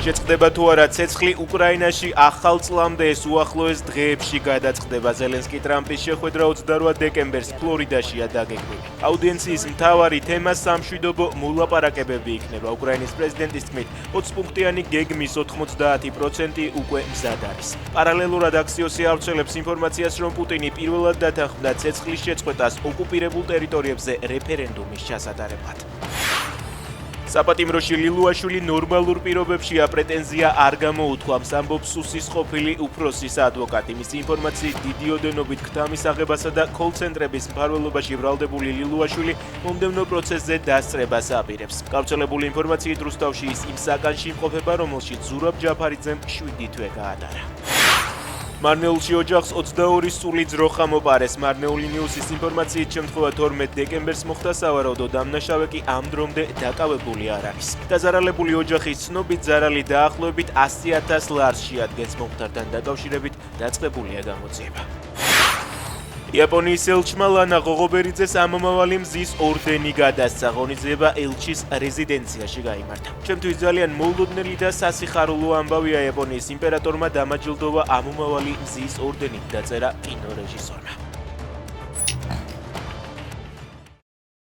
შეწყდება თუ არა ცეცხლი უკრაინაში ახალ წლამდე ეს უახლოეს დღეებში გადაწყდება. ზელენსკი ტრამპის შეხვედრა 28 დეკემბერს ფლორიდაშია დაგეგმილი. აუდიენციის მთავარი თემა სამშვიდობო მოლაპარაკებები იქნება. უკრაინის პრეზიდენტის თქმით, 20 პუნქტიანი გეგმის 90% უკვე მზად არის. პარალელურად აქსიოსი ავრცელებს ინფორმაციას, რომ პუტინი პირველად დათანხმდა ცეცხლის შეწყვეტას ოკუპირებულ ტერიტორიებზე რეფერენდუმის ჩასატარებლად. საპატიმროში ლილუაშვილი ნორმალურ პირობებშია, პრეტენზია არ გამოუთქვამს, ამბობს სუსის ყოფილი უფროსის ადვოკატი. მისი ინფორმაციით, დიდი ოდენობით ქთამის აღებასა და კოლ-ცენტრების მფარველობაში ბრალდებული ლილუაშვილი მომდევნო პროცესზე დასწრებას აპირებს. გავრცელებული ინფორმაციით, რუსთავში ის იმ საკანში იმყოფება, რომელშიც ზურაბ ჯაფარიძემ 7 თვე გაატარა. მარნეულში ოჯახს 22 სული ძროხა მოპარეს. მარნეული ნიუსის ინფორმაციით, შემთხვევა 12 დეკემბერს მოხდა სავარაუდო, დამნაშავე კი ამ დრომდე დაკავებული არ არის. დაზარალებული ოჯახის ცნობით, ზარალი დაახლოებით 100,000 ლარს შეადგენს. მომხდართან დაკავშირებით დაწყებულია გამოძიება. იაპონიის ელჩმა ლანა ღოღობერიძეს ამომავალი მზის ორდენი გადასცა. ღონისძიება ელჩის რეზიდენციაში გაიმართა. ჩემთვის ძალიან მოულოდნელი და სასიხარულო ამბავია, იაპონიის იმპერატორმა დამაჯილდოვა ამომავალი მზის ორდენით, დაწერა კინორეჟისორმა.